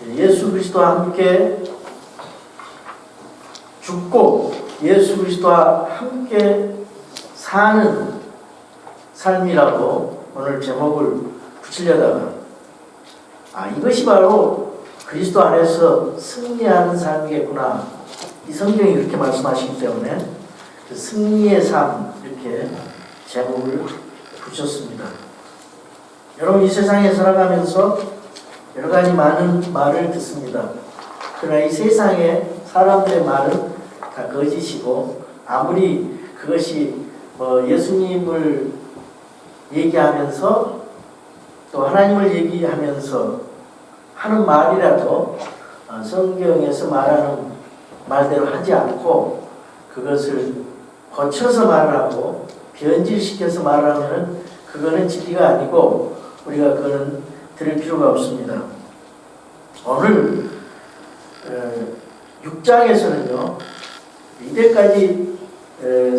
예수 그리스도와 함께 죽고 예수 그리스도와 함께 사는 삶이라고 오늘 제목을 붙이려다가 이것이 바로 그리스도 안에서 승리하는 삶이겠구나. 이 성경이 그렇게 말씀하시기 때문에 그 승리의 삶 이렇게 제목을 붙였습니다. 여러분 이 세상에 살아가면서 여러 가지 많은 말을 듣습니다. 그러나 이 세상에 사람들의 말은 다 거짓이고 아무리 그것이 예수님을 얘기하면서 또 하나님을 얘기하면서 하는 말이라도 성경에서 말하는 말대로 하지 않고 그것을 고쳐서 말하고 변질시켜서 말하면 그거는 진리가 아니고 우리가 그거는 들을 필요가 없습니다. 오늘 6장에서는요. 이때까지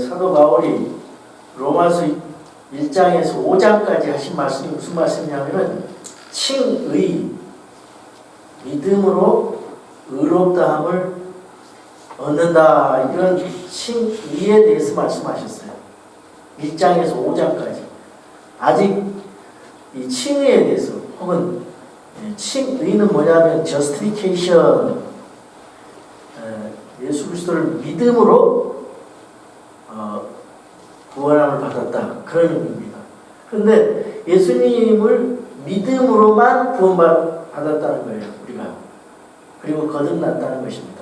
사도 바울이 로마서 1장에서 5장까지 하신 말씀이 무슨 말씀이냐면 칭의, 믿음으로 의롭다함을 얻는다. 이런 칭의에 대해서 말씀하셨어요. 1장에서 5장까지. 아직 이 칭의에 대해서 혹은 칭의는 뭐냐면 justification, 예수 그리스도를 믿음으로 구원함을 받았다. 그런 의미입니다. 그런데 예수님을 믿음으로만 구원받았다는 거예요. 우리가. 그리고 거듭났다는 것입니다.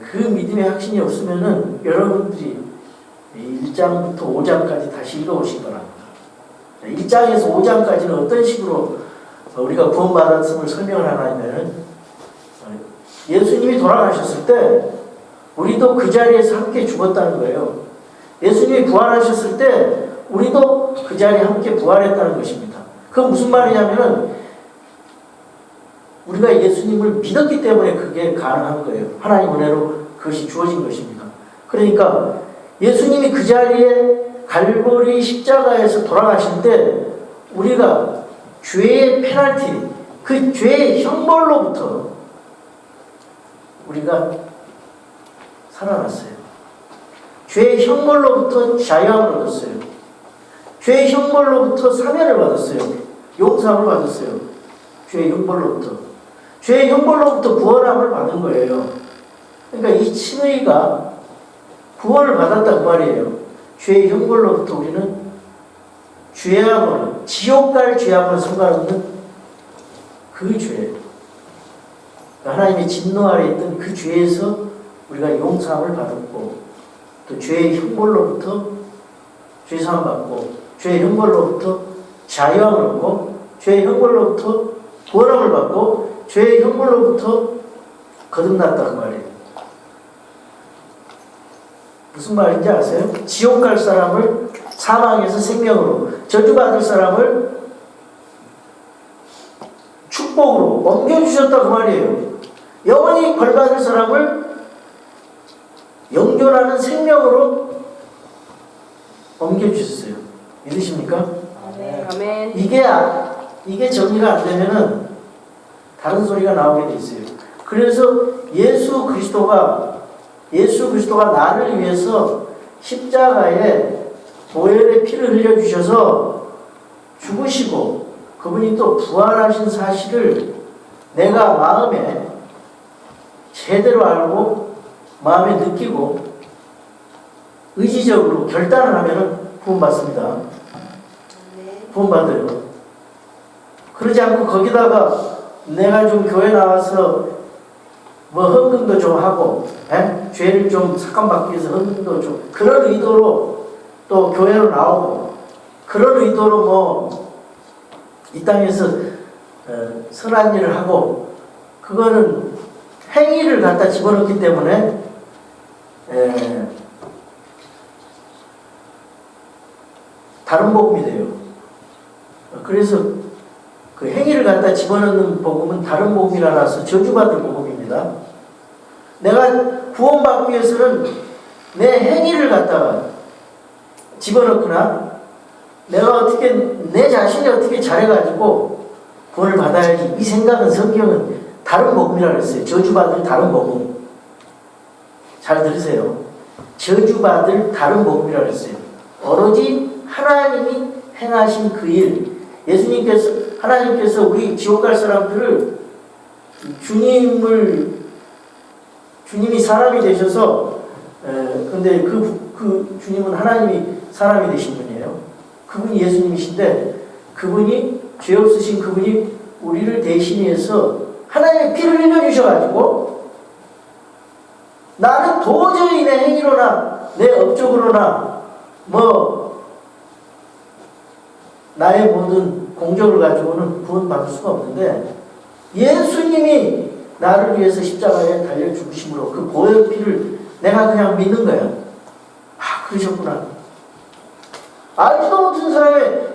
그 믿음의 확신이 없으면은 여러분들이 1장부터 5장까지 다시 읽어보시기 바랍니다. 1장에서 5장까지는 어떤 식으로 우리가 구원받았음을 설명을 하냐면은 예수님이 돌아가셨을 때 우리도 그 자리에서 함께 죽었다는 거예요. 예수님이 부활하셨을 때 우리도 그 자리에 함께 부활했다는 것입니다. 그건 무슨 말이냐면은 우리가 예수님을 믿었기 때문에 그게 가능한 거예요. 하나님 은혜로 그것이 주어진 것입니다. 그러니까 예수님이 그 자리에 갈보리 십자가에서 돌아가실 때 우리가 죄의 페널티, 그 죄의 형벌로부터 우리가 살아났어요. 죄의 형벌로부터 자유함을 얻었어요. 죄의 형벌로부터 사면을 받았어요. 용서함을 받았어요. 죄의 형벌로부터. 죄의 형벌로부터 구원함을 받은 거예요. 그러니까 이 칭의가 구원을 받았다 그 말이에요. 죄의 형벌로부터 우리는 죄악을, 지옥 갈 죄악을 상관없는 그 죄, 하나님의 진노 아래 있던 그 죄에서 우리가 용서함을 받았고 또 죄의 형벌로부터 죄사함 받고 죄의 형벌로부터 자유함을 얻고 죄의 형벌로부터 구원함을 받고 죄의 형벌로부터 거듭났다 그 말이에요. 무슨 말인지 아세요? 지옥 갈 사람을 사망에서 생명으로, 저주받을 사람을 축복으로 옮겨주셨다 그 말이에요. 영원히 벌받을 사람을 영존하는 생명으로 옮겨주셨어요. 믿으십니까? 아멘. 이게 정리가 안 되면은 다른 소리가 나오게 돼 있어요. 그래서 예수 그리스도가 나를 위해서 십자가에 보혈의 피를 흘려주셔서 죽으시고 그분이 또 부활하신 사실을 내가 마음에 제대로 알고 마음에 느끼고 의지적으로 결단을 하면 구원받습니다. 구원받아요. 그러지 않고 거기다가 내가 좀 교회 나와서 헌금도 좀 하고 죄를 좀 삭감받기 위해서 헌금도 좀 그런 의도로 또 교회로 나오고 그런 의도로 이 땅에서 선한 일을 하고 그거는 행위를 갖다 집어넣기 때문에 다른 복음이 돼요. 그래서 그 행위를 갖다 집어넣는 복음은 다른 복음이라서 저주받을 복음입니다. 내가 구원받기 위해서는 내 행위를 갖다가 집어넣거나 내가 내 자신이 어떻게 잘해가지고 구원을 받아야지. 이 생각은 성경은 다른 복음이라고 그랬어요. 저주받을 다른 복음. 잘 들으세요. 저주받을 다른 복음이라고 그랬어요. 오로지 하나님이 행하신 그 일, 하나님께서 우리 지옥 갈 사람들을 주님이 사람이 되셔서, 근데 그 주님은 하나님이 사람이 되신 분이에요. 그분이 예수님이신데, 그분이, 죄 없으신 그분이 우리를 대신해서 하나님의 피를 흘려주셔가지고, 나는 도저히 내 행위로나, 내 업적으로나, 나의 모든 공적을 가지고는 구원받을 수가 없는데, 예수님이 나를 위해서 십자가에 달려 죽으심으로 그 보혈 피를 내가 그냥 믿는 거야. 아, 그러셨구나. 알지도 못한 사람의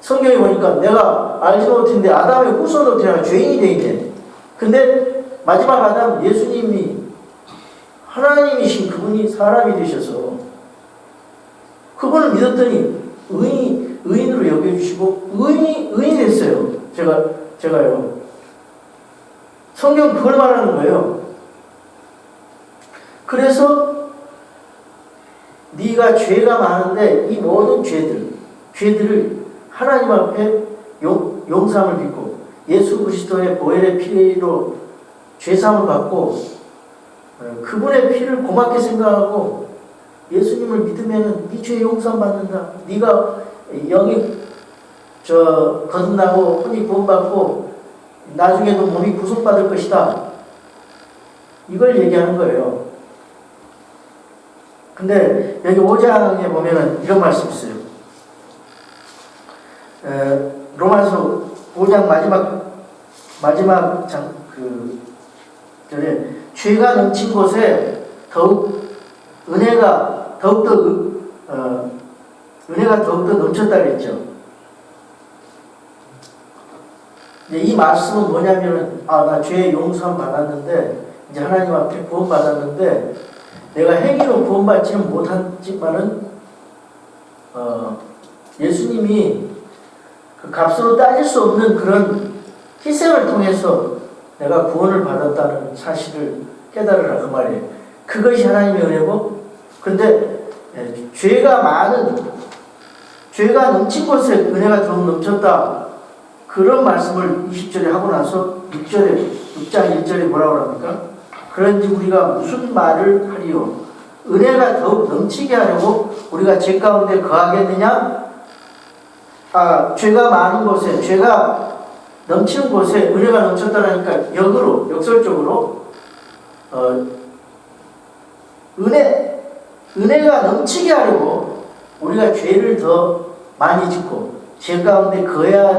성경에 보니까 내가 알지도 못했는데 아담의 후손으로 태어나 죄인이 돼 있네. 근데 마지막 아담 예수님이 하나님이신 그분이 사람이 되셔서 그분을 믿었더니 의인으로 여겨주시고 의인이 됐어요. 제가요. 성경 그걸 말하는 거예요. 그래서 네가 죄가 많은데 이 모든 죄들을 하나님 앞에 용서함을 믿고 예수 그리스도의 보혈의 피로 죄사함을 받고 그분의 피를 고맙게 생각하고 예수님을 믿으면 네 죄 용서함 받는다. 네가 영이 거듭나고 혼이 구원받고 나중에도 몸이 구속받을 것이다. 이걸 얘기하는 거예요. 근데 여기 5장에 보면은 이런 말씀이 있어요. 로마서 5장 마지막 절에 죄가 넘친 곳에 은혜가 더욱더 넘쳤다 그랬죠. 이 말씀은 뭐냐면은, 나 죄의 용서함 받았는데, 이제 하나님 앞에 구원 받았는데, 내가 행위로 구원받지는 못하지만은, 예수님이 그 값으로 따질 수 없는 그런 희생을 통해서 내가 구원을 받았다는 사실을 깨달으라, 그 말이에요. 그것이 하나님의 은혜고, 근데 죄가 넘친 곳에 은혜가 더욱 넘쳤다. 그런 말씀을 20절에 하고 나서 6장 1절에 뭐라고 합니까? 그런지 우리가 무슨 말을 하리요? 은혜가 더욱 넘치게 하려고 우리가 죄 가운데 거하겠느냐? 죄가 많은 곳에, 죄가 넘치는 곳에 은혜가 넘쳤다라니까 역설적으로 은혜가 넘치게 하려고 우리가 죄를 더 많이 짓고 죄 가운데 거해야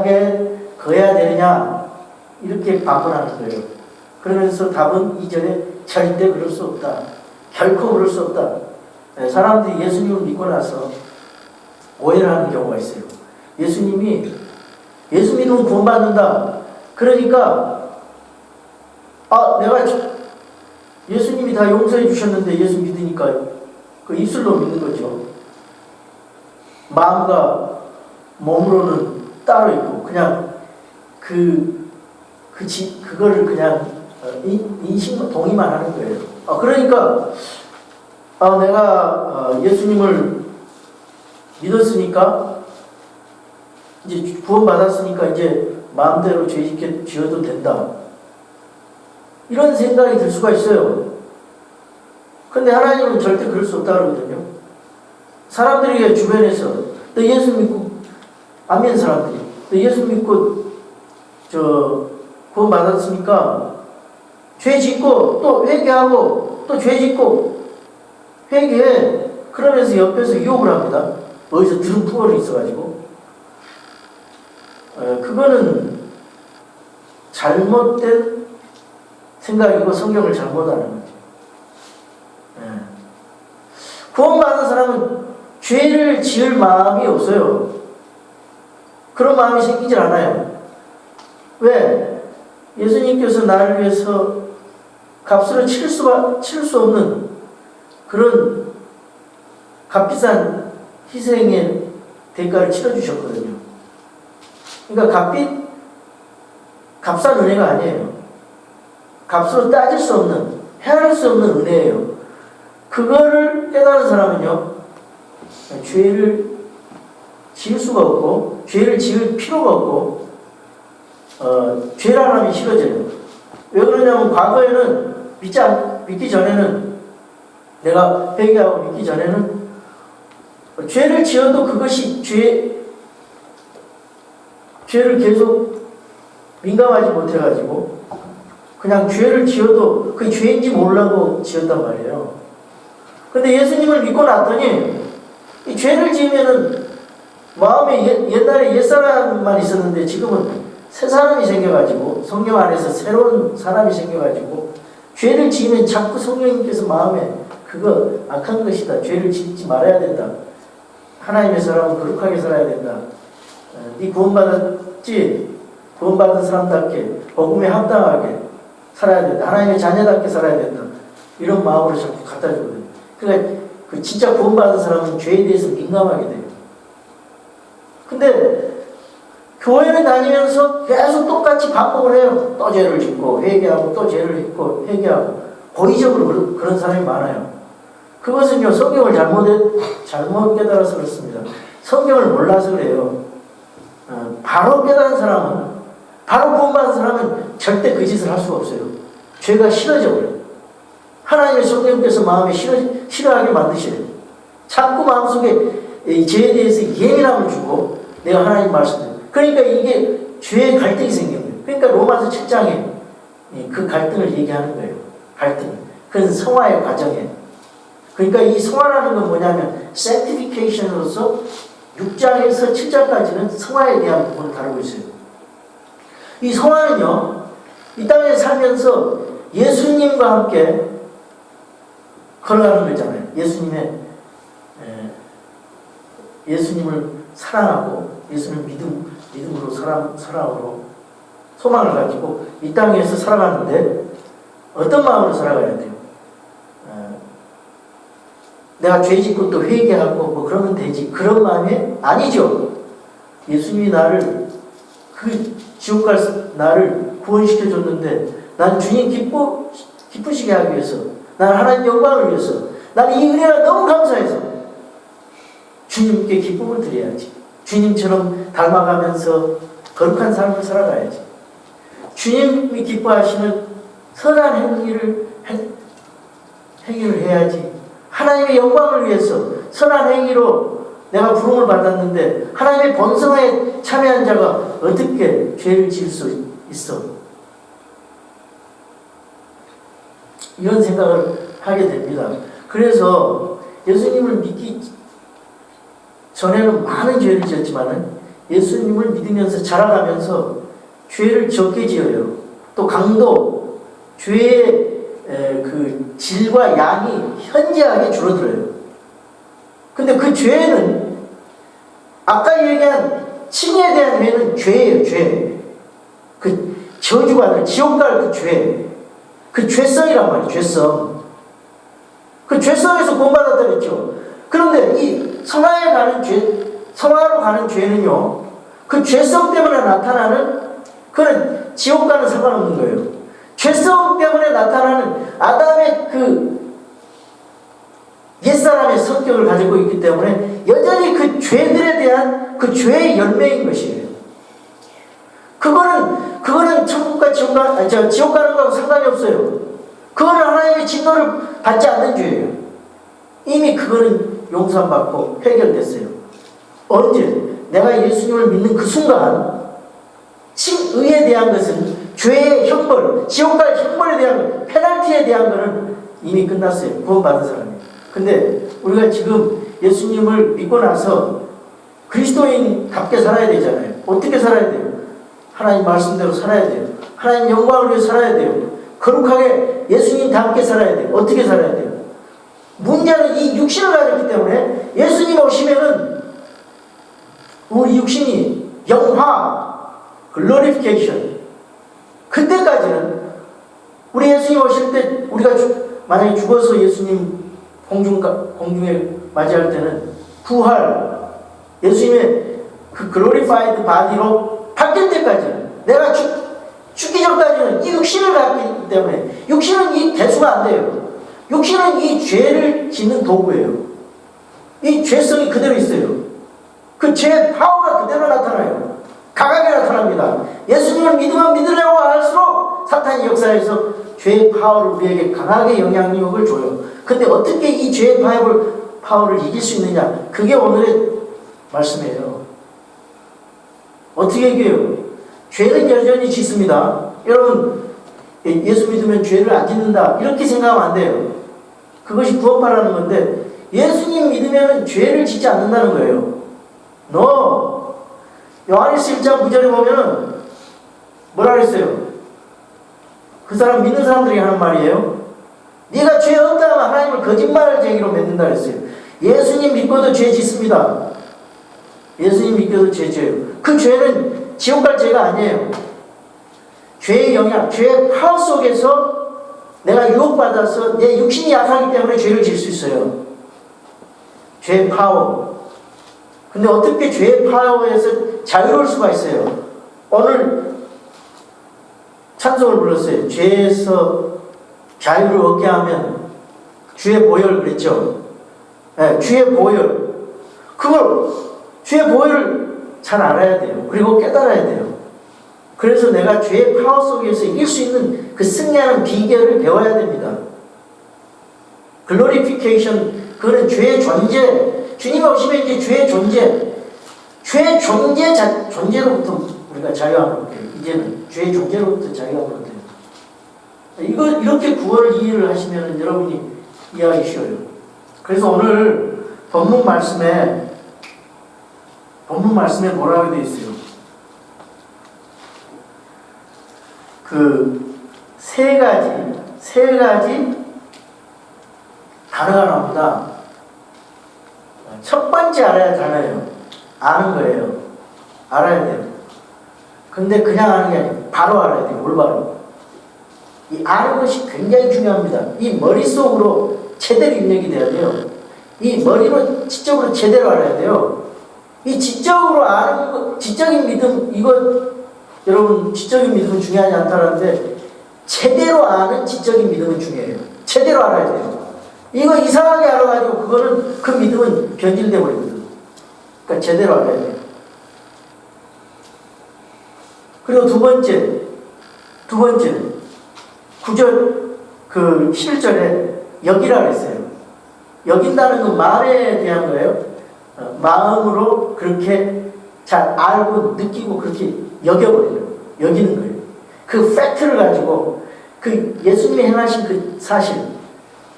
되느냐 이렇게 반문하는 거예요. 그러면서 답은 2절에 절대 그럴 수 없다. 결코 그럴 수 없다. 사람들이 예수님을 믿고 나서 오해를 하는 경우가 있어요. 예수 믿으면 구원받는다. 그러니까 내가 예수님이 다 용서해 주셨는데 예수 믿으니까 그 입술로 믿는 거죠. 마음과 몸으로는 따로 있고 그냥 그거를 그냥 동의만 하는 거예요. 그러니까 내가 예수님을 믿었으니까 이제 구원받았으니까 이제 마음대로 죄 지어도 된다. 이런 생각이 들 수가 있어요. 근데 하나님은 절대 그럴 수 없다 그러거든요. 사람들에게 주변에서 너 예수 믿고 안 믿는 사람들이 너 예수 믿고 구원받았으니까 죄 짓고 또 회개하고 또 죄 짓고 회개해. 그러면서 옆에서 유혹을 합니다. 어디서 들은 풍어를 있어가지고 그거는 잘못된 생각이고 성경을 잘못하는 거죠. 구원받은 사람은 죄를 지을 마음이 없어요. 그런 마음이 생기질 않아요. 왜? 예수님께서 나를 위해서 값으로 칠 수 없는 그런 값비싼 희생의 대가를 치러주셨거든요. 그러니까 값싼 은혜가 아니에요. 값으로 따질 수 없는, 헤아릴 수 없는 은혜예요. 그거를 깨달은 사람은요, 죄를 지을 수가 없고, 죄를 지을 필요가 없고, 죄라는 함이 싫어져요. 왜 그러냐면, 과거에는 믿기 전에는, 내가 회개하고 믿기 전에는, 죄를 지어도 그것이 죄를 계속 민감하지 못해가지고, 그냥 죄를 지어도 그게 죄인지 모르려고 지었단 말이에요. 근데 예수님을 믿고 났더니, 이 죄를 지으면은, 마음에 옛날에 옛사람만 있었는데, 지금은 새 사람이 생겨가지고, 성령 안에서 새로운 사람이 생겨가지고, 죄를 지으면 자꾸 성령님께서 마음에 그거 악한 것이다. 죄를 짓지 말아야 된다. 하나님의 사람은 거룩하게 살아야 된다. 네 구원받았지? 구원받은 사람답게 복음에 합당하게 살아야 된다. 하나님의 자녀답게 살아야 된다. 이런 마음으로 자꾸 갖다 주거든요. 그러니까 그 진짜 구원받은 사람은 죄에 대해서 민감하게 돼요. 근데 교회를 다니면서 계속 똑같이 반복을 해요. 또 죄를 짓고 회개하고 또 죄를 짓고 회개하고 고의적으로 그런 사람이 많아요. 그것은요, 성경을 잘못 깨달아서 그렇습니다. 성경을 몰라서 그래요. 바로 깨달은 사람은, 바로 구원받은 사람은 절대 그 짓을 할 수가 없어요. 죄가 싫어져 버려요. 하나님의 성령께서 마음에 싫어하게 만드셔요. 자꾸 마음속에 이 죄에 대해서 예민함을 주고, 내가 하나님 말씀대로. 그러니까 이게 죄의 갈등이 생긴 거예요. 그러니까 로마서 7장에 그 갈등을 얘기하는 거예요. 갈등. 그건 성화의 과정이에요. 그러니까 이 성화라는 건 뭐냐면 sanctification으로서 6장에서 7장까지는 성화에 대한 부분을 다루고 있어요. 이 성화는요, 이 땅에 살면서 예수님과 함께 걸어가는 거잖아요. 예수님을 사랑하고 예수님을 믿음으로 사랑으로 소망을 가지고 이 땅에서 살아가는데 어떤 마음으로 살아가야 돼요? 내가 죄 짓고 또 회개하고 뭐 그러면 되지. 그런 마음이 아니죠. 예수님이 나를 지옥 갈 나를 구원시켜 줬는데 난 주님 기쁘시게 하기 위해서, 난 하나님 영광을 위해서, 난 이 은혜가 너무 감사해서 주님께 기쁨을 드려야지. 주님처럼 닮아가면서 거룩한 삶을 살아가야지. 주님이 기뻐하시는 선한 행위를 해야지. 하나님의 영광을 위해서 선한 행위로 내가 부름을 받았는데 하나님의 본성에 참여한 자가 어떻게 죄를 지을 수 있어? 이런 생각을 하게 됩니다. 그래서 예수님을 믿기 전에는 많은 죄를 지었지만은 예수님을 믿으면서 자라가면서 죄를 적게 지어요. 또 강도, 죄의 그 질과 양이 현저하게 줄어들어요. 근데 그 죄는 아까 얘기한 칭의에 대한 죄는 죄예요. 죄. 그 저주받을 지옥 갈 그 죄. 그 죄성이란 말이에요. 죄성. 그 죄성에서 구원받았다 그랬죠. 그런데 이 성화로 가는 죄는요, 그 죄성 때문에 나타나는, 그는 지옥과는 상관없는 거예요. 죄성 때문에 나타나는 아담의 그 옛사람의 성격을 가지고 있기 때문에 여전히 그 죄들에 대한 그 죄의 열매인 것이에요. 그거는 천국과 지옥 가는 거하고 상관이 없어요. 그거는 하나님의 진노를 받지 않는 죄예요. 이미 그거는 용서받고 해결됐어요. 언제? 내가 예수님을 믿는 그 순간, 칭의에 대한 것은 죄의 형벌, 지옥 갈 형벌에 대한, 페널티에 대한 것은 이미 끝났어요. 구원받은 사람이. 근데 우리가 지금 예수님을 믿고 나서 그리스도인답게 살아야 되잖아요. 어떻게 살아야 돼요? 하나님 말씀대로 살아야 돼요. 하나님 영광을 위해 살아야 돼요. 거룩하게 예수님답게 살아야 돼요. 어떻게 살아야 돼요? 문제는 이 육신을 가졌기 때문에 예수님 오시면은 우리 육신이 영화, 글로리피케이션, 그때까지는 우리 예수님 오실 때 우리가 만약에 죽어서 예수님 공중에 맞이할 때는 부활, 예수님의 그 글로리파이드 바디로 바뀔 때까지는, 내가 죽기 전까지는 이 육신을 갖기 때문에 육신은 이 대수가 안 돼요. 육신은 이 죄를 짓는 도구예요. 이 죄성이 그대로 있어요. 그 죄의 파워가 그대로 나타나요. 강하게 나타납니다. 예수님을 믿으면 믿으려고 할수록 사탄이 역사에서 죄의 파워를 우리에게 강하게 영향력을 줘요. 근데 어떻게 이 죄의 파워를 이길 수 있느냐? 그게 오늘의 말씀이에요. 어떻게 이겨요? 죄는 여전히 짓습니다. 여러분, 예수 믿으면 죄를 안 짓는다 이렇게 생각하면 안 돼요. 그것이 구원파라는 건데 예수님 믿으면 죄를 짓지 않는다는 거예요. 너 요한일서 1장 9절에 보면 뭐라 그랬어요? 그 사람 믿는 사람들이 하는 말이에요. 네가 죄 없다 하면 하나님을 거짓말쟁이로 맺는다 그랬어요. 예수님 믿고도 죄 짓습니다. 예수님 믿고도 죄 져요. 그 죄는 지옥 갈 죄가 아니에요. 죄의 영향, 죄의 파워 속에서 내가 유혹받아서 내 육신이 약하기 때문에 죄를 질 수 있어요. 죄의 파워. 근데 어떻게 죄의 파워에서 자유로울 수가 있어요? 오늘 찬송을 불렀어요. 죄에서 자유를 얻게 하면 주의 보혈 그랬죠. 네, 주의 보혈. 그걸 주의 보혈을 잘 알아야 돼요. 그리고 깨달아야 돼요. 그래서 내가 죄의 파워 속에서 이길 수 있는 그 승리하는 비결을 배워야 됩니다. 글로리피케이션, 그거는 죄의 존재. 주님 오시면 이제 죄의 존재. 죄의 존재로부터 우리가 자유하는 거예요. 이제는 죄의 존재로부터 자유하는 거예요. 이렇게 구원을 이해를 하시면 여러분이 이해하기 쉬워요. 그래서 오늘 본문 말씀에 뭐라고 되어 있어요? 그 세 가지 단어가 나옵니다. 첫 번째 알아야 단어예요. 아는 거예요. 알아야 돼요. 근데 그냥 아는 게 아니에요. 바로 알아야 돼요. 올바로. 이 아는 것이 굉장히 중요합니다. 이 머릿속으로 제대로 입력이 돼야 돼요. 이 머리로 지적으로 제대로 알아야 돼요. 이 지적으로 아는 것, 지적인 믿음, 이거 여러분 지적인 믿음은 중요하지 않다는데 제대로 아는 지적인 믿음은 중요해요. 제대로 알아야 돼요. 이거 이상하게 알아가지고 그거는 그 믿음은 변질돼 버리거든. 그러니까 제대로 알아야 돼요. 그리고 두 번째는 9절 그 11절에 여기라 그랬어요. 여긴다는 건 말에 대한 거예요. 마음으로 그렇게 잘 알고 느끼고 그렇게 여겨버려요. 여기는 거예요. 그 팩트를 가지고 그 예수님이 행하신 그 사실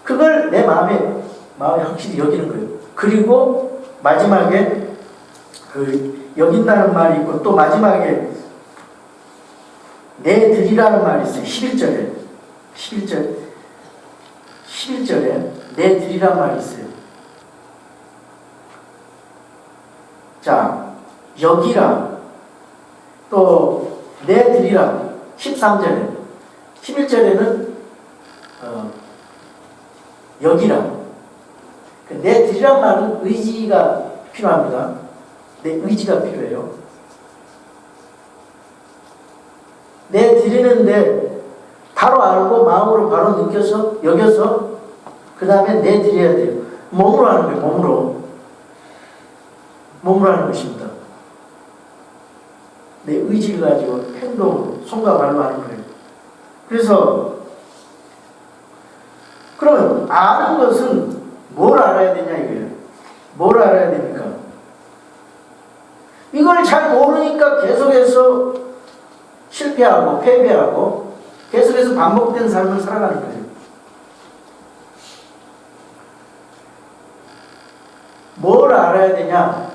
그걸 내 마음에 확실히 여기는 거예요. 그리고 마지막에 그 여긴다는 말이 있고 또 마지막에 내드리라는 말이 있어요. 11절에 내드리라는 말이 있어요. 자, 여기라 또 내드리라 13절에 11절에는 여기라 내드리란 말은 의지가 필요합니다. 내 의지가 필요해요. 내드리는데 바로 알고 마음으로 바로 느껴서 여겨서 그 다음에 내드려야 돼요. 몸으로 하는 거예요. 몸으로 하는 것입니다. 내 의지를 가지고 행동으로 손과 발로 하는 거예요. 그래서 그러면 아는 것은 뭘 알아야 되냐 이거예요. 뭘 알아야 됩니까? 이걸 잘 모르니까 계속해서 실패하고 패배하고 계속해서 반복된 삶을 살아가는 거예요. 뭘 알아야 되냐?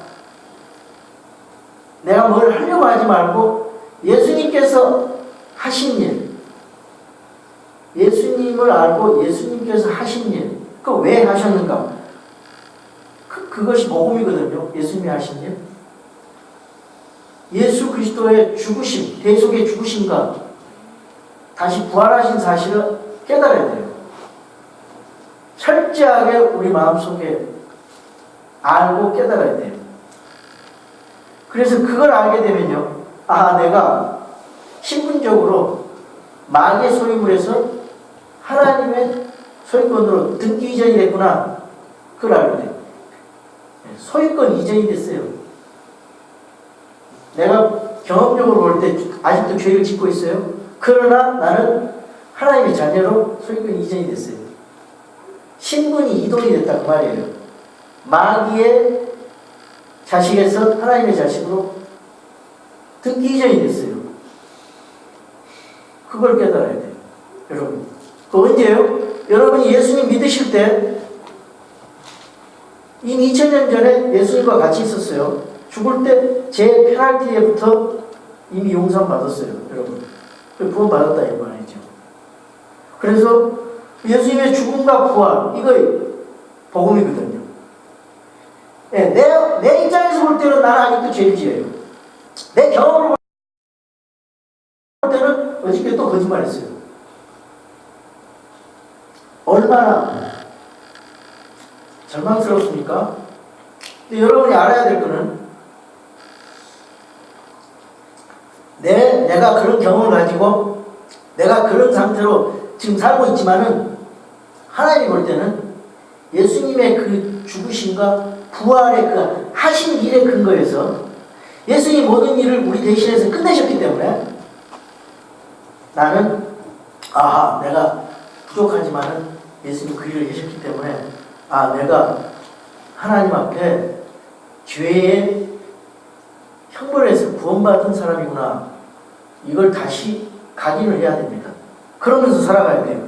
내가 뭘 하려고 하지 말고 예수님께서 하신 일, 예수님을 알고 예수님께서 하신 일, 그거 왜 하셨는가? 그것이 복음이거든요. 예수님이 하신 일. 예수 그리스도의 죽으심, 대속의 죽으심과 다시 부활하신 사실을 깨달아야 돼요. 철저하게 우리 마음속에 알고 깨달아야 돼요. 그래서 그걸 알게 되면요. 아, 내가 신분적으로 마귀의 소유물에서 하나님의 소유권으로 등기 이전이 됐구나. 그걸 알게 돼. 소유권 이전이 됐어요. 내가 경험적으로 볼 때 아직도 죄를 짓고 있어요. 그러나 나는 하나님의 자녀로 소유권 이전이 됐어요. 신분이 이동이 됐다 그 말이에요. 마귀의 자식에서 하나님의 자식으로 등기 이전이 됐어요. 그걸 깨달아야 돼요. 여러분. 그 언제예요? 여러분이 예수님 믿으실 때 이미 2000년 전에 예수님과 같이 있었어요. 죽을 때 제 페널티에부터 이미 용서 받았어요. 여러분. 구원 받았다 이 말이죠. 그래서 예수님의 죽음과 부활 이거 복음이거든요. 네, 내 입장에서 볼 때는 나는 아직도 죄를 지어요. 내 경험으로 볼 때는 어저께 또 거짓말했어요. 얼마나 절망스럽습니까? 근데 여러분이 알아야 될 거는 내가 그런 경험을 가지고 내가 그런 상태로 지금 살고 있지만은 하나님이 볼 때는 예수님의 그 죽으심과 부활의 그 하신 일의 근거에서 예수님이 모든 일을 우리 대신해서 끝내셨기 때문에 나는 내가 부족하지만은 예수님 그 일을 하셨기 때문에 내가 하나님 앞에 죄의 형벌에서 구원받은 사람이구나. 이걸 다시 각인을 해야 됩니다. 그러면서 살아가야 돼요.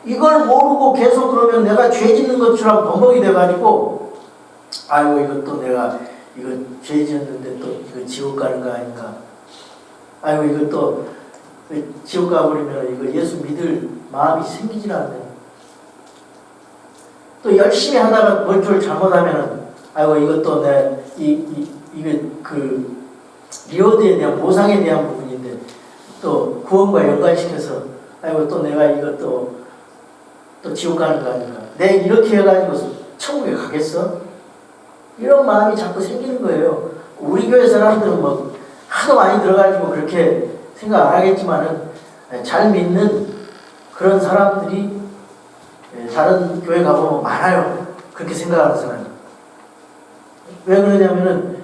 이걸 모르고 계속 그러면 내가 죄 짓는 것처럼 범벅이 돼가지고 아이고 이것도 내가 이거 죄 지었는데 또 이거 지옥 가는 거 아닌가. 아이고 이것도 지옥 가버리면 이거 예수 믿을 마음이 생기질 않네. 또 열심히 하다가 뭘 잘못하면은 아이고 이것도 이게 그 리워드에 대한 보상에 대한 부분인데 또 구원과 연관시켜서 아이고 또 내가 이것도 또 지옥 가는 거 아닌가. 내 이렇게 해가지고 천국에 가겠어? 이런 마음이 자꾸 생기는 거예요. 우리 교회 사람들은 뭐 하도 많이 들어가지고 그렇게 생각 안 하겠지만은 잘 믿는 그런 사람들이 다른 교회 가보면 많아요. 그렇게 생각하는 사람이. 왜 그러냐면은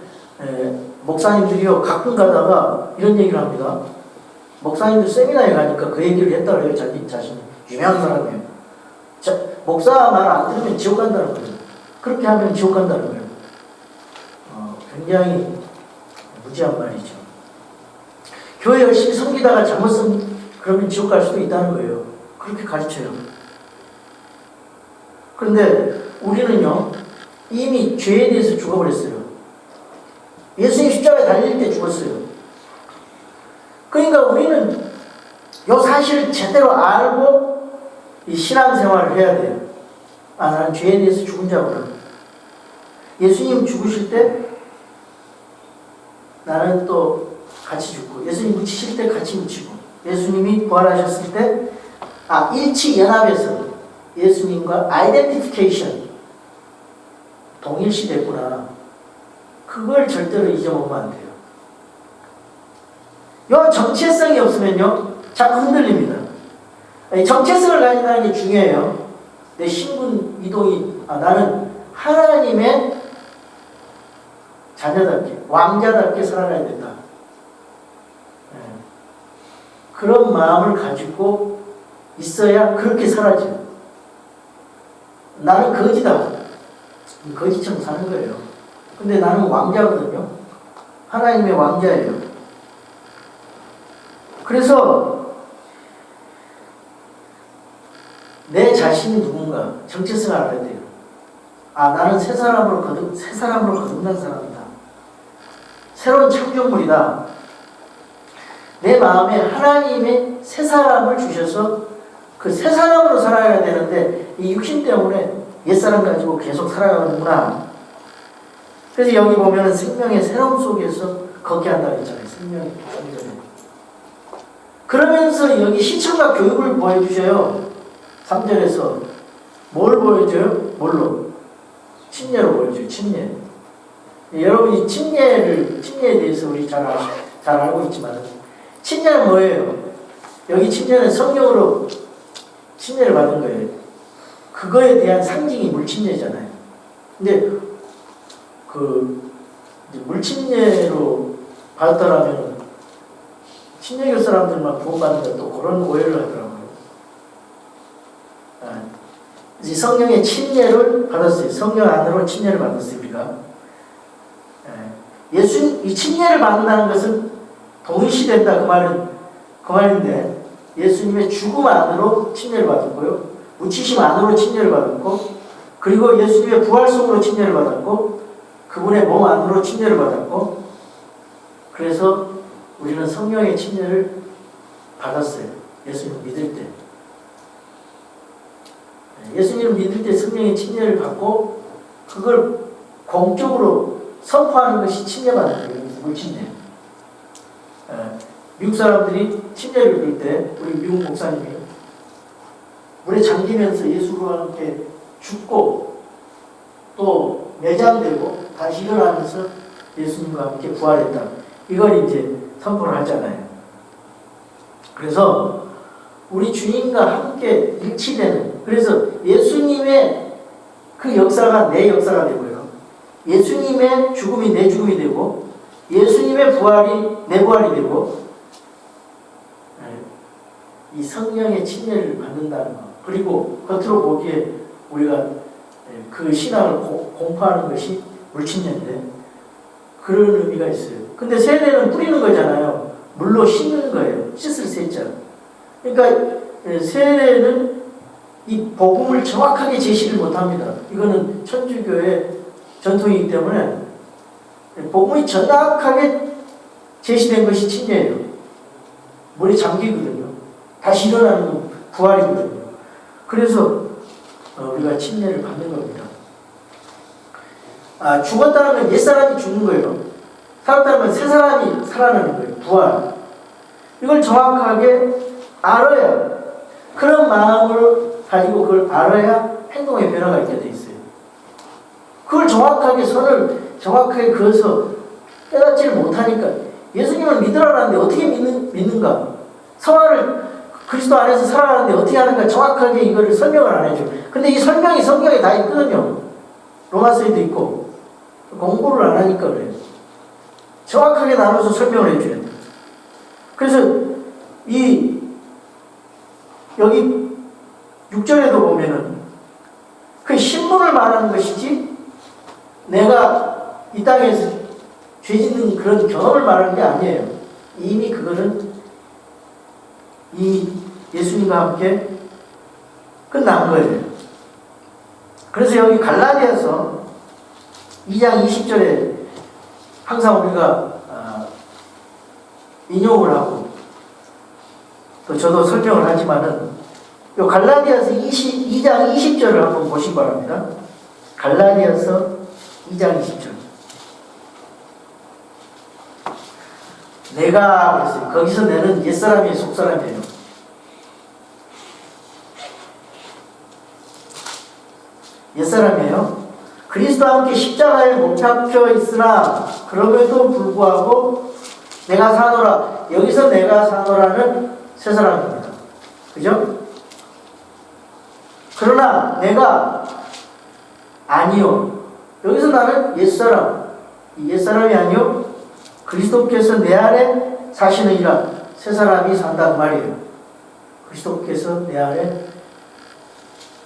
목사님들이요 가끔 가다가 이런 얘기를 합니다. 목사님들 세미나에 가니까 그 얘기를 했다고 해요. 자기 자신이. 유명한 사람이에요. 목사 말 안 들으면 지옥 간다는 거예요. 그렇게 하면 지옥 간다는 거예요. 굉장히 무지한 말이죠. 교회 열심히 섬기다가 잘못 그러면 지옥 갈 수도 있다는 거예요. 그렇게 가르쳐요. 그런데 우리는요 이미 죄에 대해서 죽어버렸어요. 예수님 십자가에 달릴 때 죽었어요. 그러니까 우리는 이 사실을 제대로 알고 이 신앙생활을 해야 돼요. 나는 죄에 대해서 죽은 자구나. 예수님 죽으실 때 나는 또 같이 죽고, 예수님 묻히실 때 같이 묻히고, 예수님이 부활하셨을 때 일치 연합해서 예수님과 아이덴티피케이션 동일시 됐구나. 그걸 절대로 잊어먹으면 안 돼요. 요 정체성이 없으면요 자꾸 흔들립니다. 정체성을 가진다는 게 중요해요. 내 신분 이동이 나는 하나님의 자녀답게 왕자답게 살아가야 된다. 그런 마음을 가지고 있어야 그렇게 살아져요. 나는 거지다. 거지처럼 사는 거예요. 근데 나는 왕자거든요. 하나님의 왕자예요. 그래서 내 자신이 누군가 정체성을 알아야 돼요. 나는 새 사람으로 거듭난 사람이다. 새로운 창조물이다. 내 마음에 하나님의 새 사람을 주셔서 그 새 사람으로 살아야 되는데 이 육신 때문에 옛사람 가지고 계속 살아가는구나. 그래서 여기 보면은 생명의 새로움 속에서 걷게 한다고 했잖아요. 생명의 성전에. 그러면서 여기 시청각 교육을 보여주셔요. 3절에서 뭘 보여줘요? 뭘로? 침례로 보여줘요. 침례. 여러분이 침례에 대해서 우리 잘 알고 있지만 침례는 뭐예요? 여기 침례는 성령으로 침례를 받은 거예요. 그거에 대한 상징이 물침례잖아요. 근데 그 물침례로 받았더라면 침례교 사람들만 구원받는다 또 그런 오해를 하더라고요. 이제 성령의 침례를 받았어요. 성령 안으로 침례를 받았어요, 우리가. 이 침례를 받는다는 것은 동일시된다 그 말인데 예수님의 죽음 안으로 침례를 받았고요. 묻히심 안으로 침례를 받았고, 그리고 예수님의 부활 속으로 침례를 받았고, 그분의 몸 안으로 침례를 받았고, 그래서 우리는 성령의 침례를 받았어요. 예수님 믿을 때. 예수님을 믿을 때 성령의 침례를 받고 그걸 공적으로 선포하는 것이 침례받는 거예요. 물침례. 미국 사람들이 침례를 받을 때 우리 미국 목사님이 물에 잠기면서 예수와 함께 죽고 또 매장되고 다시 일어나면서 예수님과 함께 부활했다. 이걸 이제 선포를 하잖아요. 그래서 우리 주님과 함께 일치되는, 그래서 예수님의 그 역사가 내 역사가 되고요. 예수님의 죽음이 내 죽음이 되고, 예수님의 부활이 내 부활이 되고, 이 성령의 침례를 받는다는 것. 그리고 겉으로 보기에 우리가 그 신앙을 공포하는 것이 물침례인데 그런 의미가 있어요. 근데 세례는 뿌리는 거잖아요. 물로 씻는 거예요. 씻을 세자. 그러니까 세례는 이 복음을 정확하게 제시를 못합니다. 이거는 천주교의 전통이기 때문에 복음이 정확하게 제시된 것이 침례예요. 물에 잠기거든요. 다시 일어나는 건 부활이거든요. 그래서 우리가 침례를 받는 겁니다. 죽었다는 건 옛사람이 죽는 거예요. 살았다는 건 새 사람이 살아나는 거예요. 부활. 이걸 정확하게 알아야, 그런 마음을 가지고 그걸 알아야 행동의 변화가 있게 돼 있어요. 그걸 정확하게 선을 정확하게 그어서 깨닫지를 못하니까 예수님을 믿으라는데 어떻게 믿는가? 성화를 그리스도 안에서 살아가는데 어떻게 하는가? 정확하게 이거를 설명을 안 해줘. 근데 이 설명이 성경에 다 있거든요. 로마서에도 있고. 공부를 안 하니까 그래요. 정확하게 나눠서 설명을 해줘야 돼요. 그래서 여기 6절에도 보면은 그 신분을 말하는 것이지 내가 이 땅에서 죄 짓는 그런 경험을 말하는 게 아니에요. 이미 그거는 이 예수님과 함께 끝난 거예요. 그래서 여기 갈라디아서 2장 20절에 항상 우리가 인용을 하고 또 저도 설명을 하지만은 요 갈라디아서 2장 20절을 한번 보시기 바랍니다. 갈라디아서 2장 20절. 내가 그랬어요. 거기서 내는 옛사람이에요, 속사람이에요. 옛사람이에요. 그리스도와 함께 십자가에 못 박혀 있으나 그럼에도 불구하고 내가 사노라. 여기서 내가 사노라는 새 사람입니다. 그죠? 그러나 내가 아니요. 여기서 나는 옛사람. 이 옛사람이 아니요. 그리스도께서 내 안에 사시느니라. 새 사람이 산다 그 말이에요. 그리스도께서 내 안에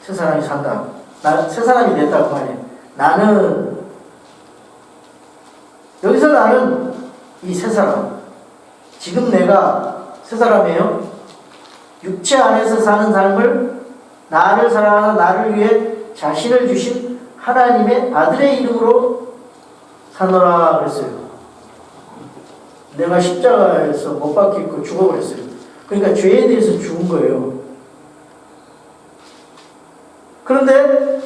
새 사람이 산다. 새 사람이 됐다 그 말이에요. 나는 여기서 나는 이 새 사람. 지금 내가 새 사람이에요. 육체 안에서 사는 삶을 나를 사랑하는 나를 위해 자신을 주신 하나님의 아들의 이름으로 사노라 그랬어요. 내가 십자가에서 못 박히고 죽어버렸어요. 그러니까 죄에 대해서 죽은 거예요. 그런데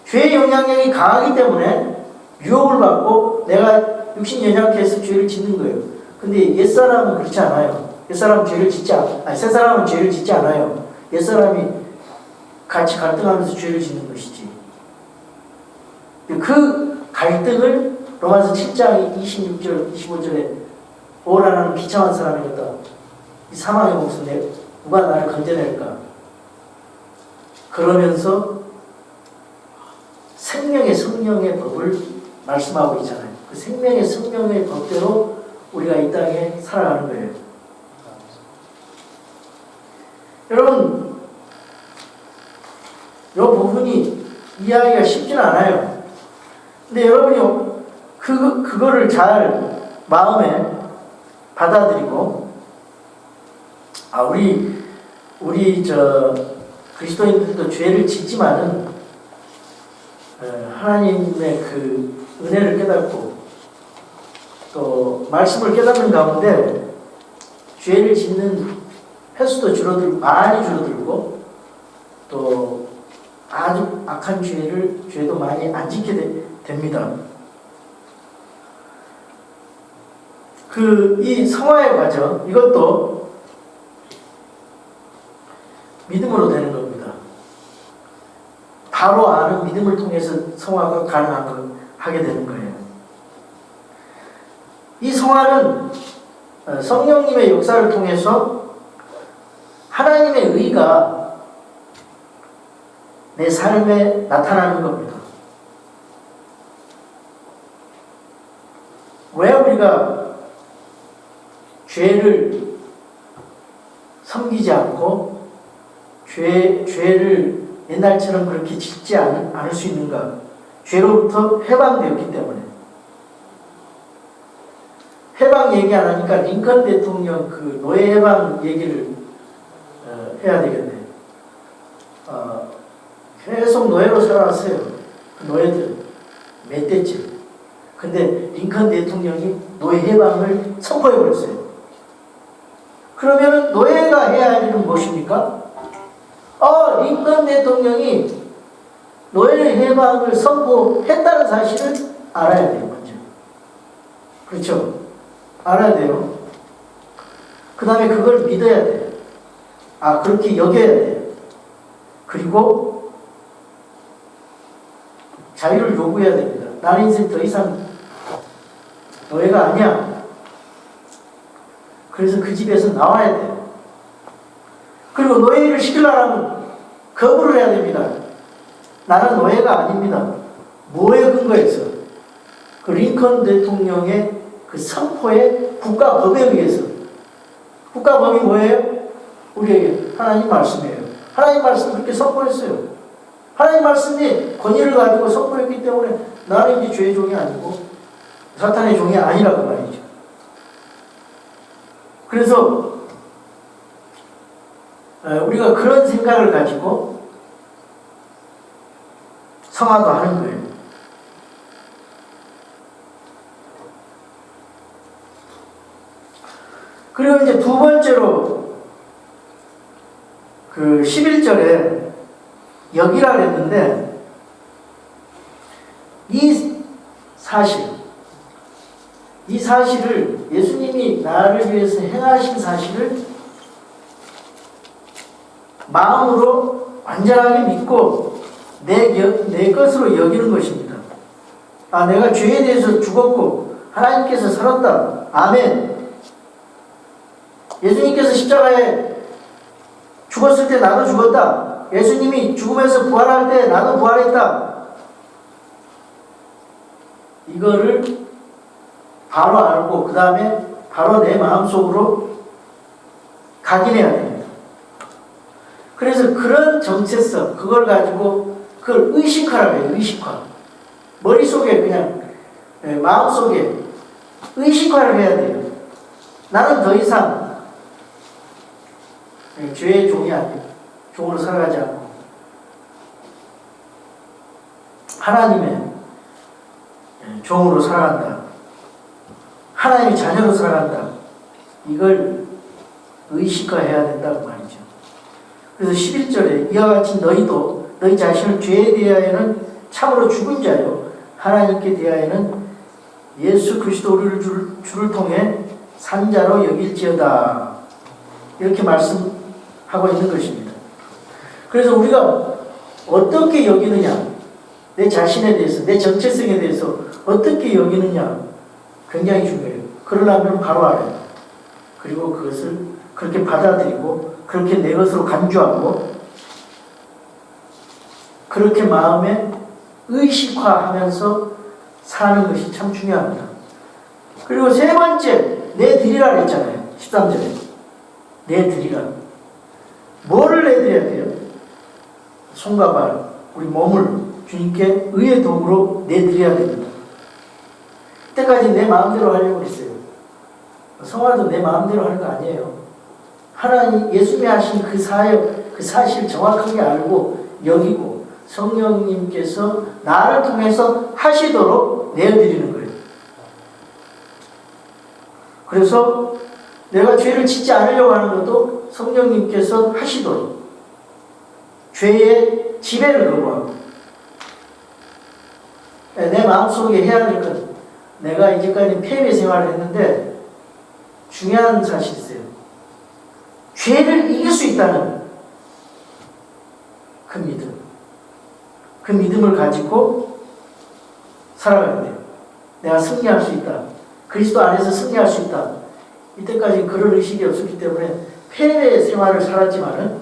죄의 영향력이 강하기 때문에 유혹을 받고 내가 육신 연약해서 죄를 짓는 거예요. 근데 옛사람은 그렇지 않아요. 옛사람은 죄를 짓지 새 사람은 죄를 짓지 않아요. 옛사람이 같이 갈등하면서 죄를 짓는 것이지. 그 갈등을 로마서 7장 26절 25절에 오라는 비참한 사람이었다. 이 사망의 목숨 누가 나를 건져낼까? 그러면서 생명의 성령의 법을 말씀하고 있잖아요. 그 생명의 성령의 법대로 우리가 이 땅에 살아가는 거예요. 여러분, 이 부분이 이해하기가 쉽지는 않아요. 근데 여러분이 그거를 잘 마음에 받아들이고, 우리 그리스도인들도 죄를 짓지만은 하나님의 그 은혜를 깨닫고 또 말씀을 깨닫는 가운데 죄를 짓는 횟수도 많이 줄어들고 또 아주 악한 죄도 많이 안 짓게 됩니다. 이 성화의 과정, 이것도 믿음으로 되는 겁니다. 바로 아는 믿음을 통해서 성화가 가능하게 되는 거예요. 이 성화는 성령님의 역사를 통해서 하나님의 의가 내 삶에 나타나는 겁니다. 왜 우리가 죄를 섬기지 않고 죄를 옛날처럼 그렇게 짓지 않을 수 있는가? 죄로부터 해방되었기 때문에. 해방 얘기 안 하니까 링컨 대통령 그 노예 해방 얘기를 해야 되겠네. 계속 노예로 살아왔어요. 그 노예들 몇 대째. 근데 링컨 대통령이 노예 해방을 선포해버렸어요. 그러면 노예가 해야 할 일은 무엇입니까? 링컨 대통령이 노예 해방을 선포했다는 사실을 알아야 돼요, 먼저. 그렇죠? 알아야 돼요. 그 다음에 그걸 믿어야 돼요. 그렇게 여겨야 돼요. 그리고 자유를 요구해야 됩니다. 나는 인생 더 이상 노예가 아니야. 그래서 그 집에서 나와야 돼요. 그리고 노예를 시키려면 거부를 해야 됩니다. 나는 노예가 아닙니다. 뭐에 근거해서? 그 링컨 대통령의 그 선포의 국가법에 의해서. 국가법이 뭐예요? 우리에게 하나님 말씀이에요. 하나님 말씀 그렇게 선포했어요. 하나님 말씀이 권위를 가지고 선포했기 때문에 나는 이제 죄의 종이 아니고 사탄의 종이 아니라고 말이죠. 그래서 우리가 그런 생각을 가지고 성화도 하는 거예요. 그리고 이제 두 번째로 그 11절에 여기라 그랬는데 이 사실을 예수님이 나를 위해서 행하신 사실을 마음으로 완전하게 믿고 내 것으로 여기는 것입니다. 내가 죄에 대해서 죽었고 하나님께서 살았다. 아멘. 예수님께서 십자가에 죽었을 때 나도 죽었다. 예수님이 죽으면서 부활할 때 나도 부활했다. 이거를 바로 알고 그 다음에 바로 내 마음속으로 각인해야 됩니다. 그래서 그런 정체성, 그걸 가지고 그걸 의식화라고 해요. 의식화. 머릿속에 그냥 마음속에 의식화를 해야 돼요. 나는 더 이상 죄의 종이 아니고 종으로 살아가지 않고 하나님의 종으로 살아간다. 하나님의 자녀로 살아간다. 이걸 의식화해야 된다고 말이죠. 그래서 11절에 이와 같이 너희도 너희 자신을 죄에 대하여는 참으로 죽은 자요 하나님께 대하여는 예수 그리스도 우리를 주를 통해 산 자로 여길지어다. 이렇게 말씀하고 있는 것입니다. 그래서 우리가 어떻게 여기느냐, 내 자신에 대해서, 내 정체성에 대해서 어떻게 여기느냐 굉장히 중요해요. 그러려면 바로 알아요. 그리고 그렇게 받아들이고 그렇게 내 것으로 간주하고 그렇게 마음에 의식화하면서 사는 것이 참 중요합니다. 그리고 세 번째, 내드리라 그랬잖아요. 13절에. 내드리라. 뭐를 내드려야 돼요? 손과 발, 우리 몸을 주님께 의의 도구로 내드려야 됩니다. 그때까지 내 마음대로 하려고 했어요. 성화도 내 마음대로 하는 거 아니에요. 하나님, 예수님이 하신 그 사역, 그 사실 정확하게 알고 여기고 성령님께서 나를 통해서 하시도록 내어드리는 거예요. 그래서 내가 죄를 짓지 않으려고 하는 것도 성령님께서 하시도록 죄의 지배를 거부하고 내 마음속에 해야 될 것, 내가 이제까지 폐배 생활을 했는데 중요한 사실이 있어요. 죄를 이길 수 있다는 그 믿음, 그 믿음을 가지고 살아가야 돼요. 내가 승리할 수 있다. 그리스도 안에서 승리할 수 있다. 이때까지 그런 의식이 없었기 때문에 패배 생활을 살았지만은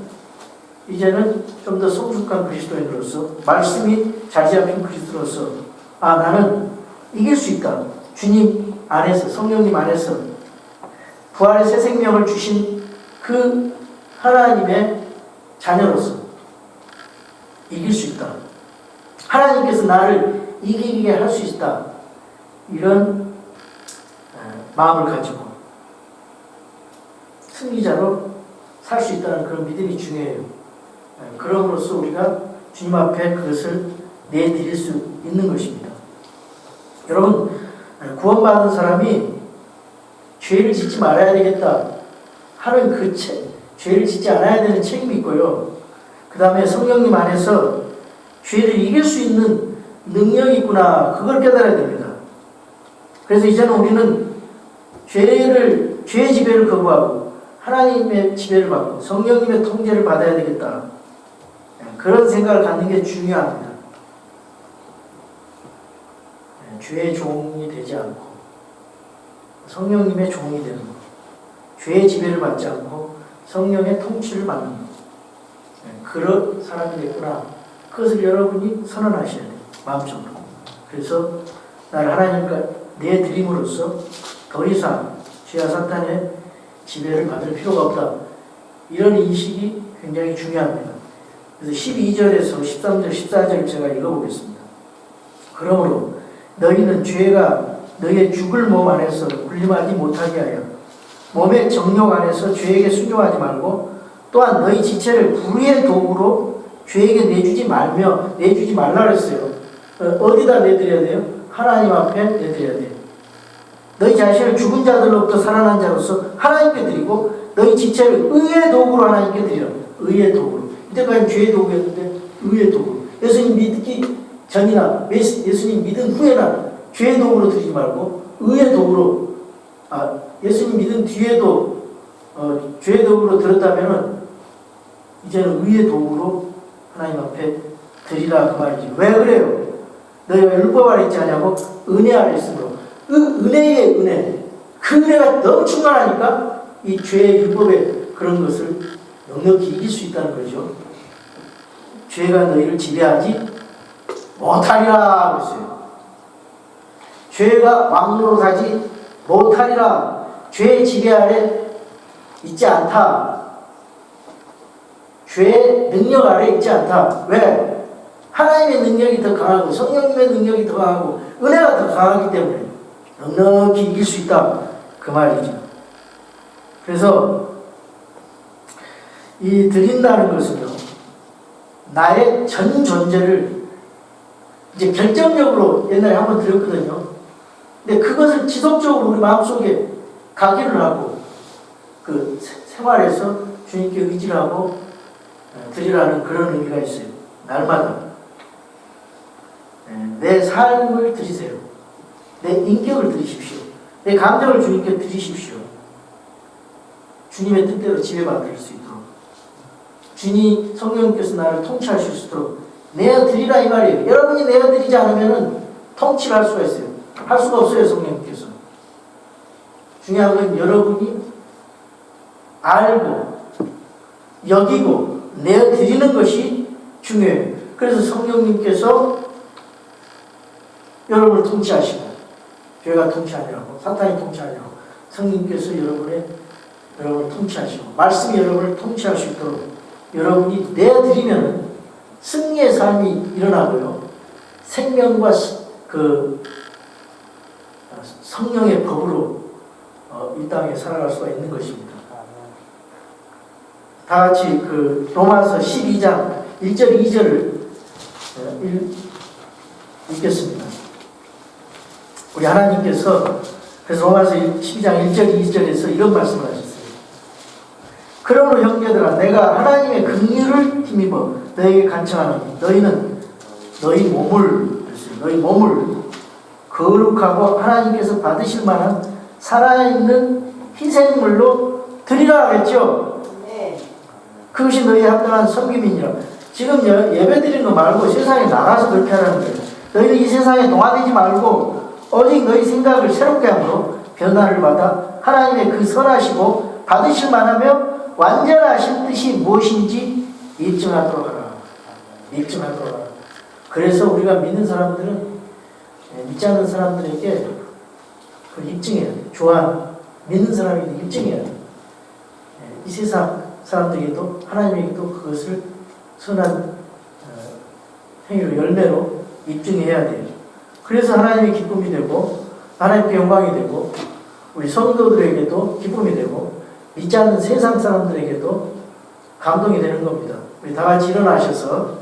이제는 좀 더 성숙한 그리스도인으로서 말씀이 자리 잡힌 그리스도로서 나는 이길 수 있다. 주님 안에서 성령님 안에서 부활의 새 생명을 주신 그 하나님의 자녀로서 이길 수 있다. 하나님께서 나를 이기게 할 수 있다. 이런 마음을 가지고 승리자로 살 수 있다는 그런 믿음이 중요해요. 그럼으로써 우리가 주님 앞에 그것을 내드릴 수 있는 것입니다. 여러분, 구원받은 사람이 죄를 짓지 말아야 되겠다 하는 그 죄를 짓지 않아야 되는 책임이 있고요. 그 다음에 성령님 안에서 죄를 이길 수 있는 능력이 있구나, 그걸 깨달아야 됩니다. 그래서 이제는 우리는 죄의 지배를 거부하고 하나님의 지배를 받고 성령님의 통제를 받아야 되겠다. 그런 생각을 갖는 게 중요합니다. 죄의 종이 되지 않고 성령님의 종이 되는 것, 죄의 지배를 받지 않고 성령의 통치를 받는 것, 그런 사람이 됐구나. 그것을 여러분이 선언하셔야 돼요. 마음속으로. 그래서 나를 하나님과 내드림으로써 더 이상 죄와 사탄의 지배를 받을 필요가 없다. 이런 인식이 굉장히 중요합니다. 그래서 12절에서 13절, 14절을 제가 읽어보겠습니다. 그러므로 너희는 죄가 너희의 죽을 몸 안에서 군림하지 못하게 하여 몸의 정욕 안에서 죄에게 순종하지 말고 또한 너희 지체를 불의의 도구로 죄에게 내주지 말라 그랬어요. 어디다 내드려야 돼요? 하나님 앞에 내드려야 돼요. 너희 자신을 죽은 자들로부터 살아난 자로서 하나님께 드리고 너희 지체를 의의 도구로 하나님께 드리라. 의의 도구로. 이때까지 죄의 도구였는데 의의 도구. 예수님 믿기 전이나 예수님 믿은 후에나 죄의 도구로 드리지 말고 의의 도구로, 예수님 믿은 뒤에도 죄의 도구로 들었다면은 이제는 의의 도구로 하나님 앞에 드리라, 그 말이지. 왜 그래요? 너희가 율법 아래 있지 않냐고? 은혜 아래 있으므로. 은혜의 은혜, 그 은혜가 너무 충만하니까 이 죄의 율법의 그런 것을 넉넉히 이길 수 있다는 거죠. 죄가 너희를 지배하지 못하리라 그랬어요. 죄가 왕노릇하지 못하리라. 죄의 지배 아래 있지 않다. 죄의 능력 아래 있지 않다. 왜? 하나님의 능력이 더 강하고 성령님의 능력이 더 강하고 은혜가 더 강하기 때문에 넉넉히 이길 수 있다, 그 말이죠. 그래서 이 드린다는 것은요, 나의 전 존재를 이제 결정적으로 옛날에 한번 드렸거든요. 근데 그것을 지속적으로 우리 마음속에 각인을 하고 그 생활에서 주님께 의지를 하고 드리라는 그런 의미가 있어요. 날마다 내 삶을 드리세요. 내 인격을 드리십시오. 내 감정을 주님께 드리십시오. 주님의 뜻대로 지배받을 수 있도록, 주님 성령님께서 나를 통치하실 수 있도록 내어드리라, 이 말이에요. 여러분이 내어드리지 않으면 통치를 할 수가 있어요. 할 수가 없어요, 성령님께서. 중요한 건 여러분이 알고 여기고 내어드리는 것이 중요해요. 그래서 성령님께서 여러분을 통치하시고 죄가 통치하냐고 사탄이 통치하냐고 성령님께서 여러분을 통치하시고 말씀이 여러분을 통치할 수 있도록 여러분이 내어드리면 승리의 삶이 일어나고요. 생명과 그 성령의 법으로 이 땅에 살아갈 수가 있는 것입니다. 다 같이 그 로마서 12장 1절 2절을 읽겠습니다. 우리 하나님께서 그래서 로마서 12장 1절 2절에서 이런 말씀을 하셨어요. 그러므로 형제들아 내가 하나님의 긍휼을 힘입어 너에게 간청하노니 너희는 너희 몸을 거룩하고 하나님께서 받으실 만한 살아있는 희생물로 드리라 그랬죠. 네. 그것이 너희 합당한 섬김이니라. 지금 예배 드리는 거 말고 세상에 나가서 그렇게 하라는 거예요. 너희는 이 세상에 동화되지 말고 오직 너희 생각을 새롭게 함으로 변화를 받아 하나님의 그 선하시고 받으실 만하며 완전하신 뜻이 무엇인지 입증하도록 하라. 입증하도록 하라. 그래서 우리가 믿는 사람들은 믿지 않는 사람들에게 그 입증해야 돼. 조한 믿는 사람에게 입증해야 돼. 이 세상 사람들에게도 하나님에게도 그것을 선한 행위로 열매로 입증해야 돼요. 그래서 하나님의 기쁨이 되고 하나님께 영광이 되고 우리 성도들에게도 기쁨이 되고 믿지 않는 세상 사람들에게도 감동이 되는 겁니다. 우리 다 같이 일어나셔서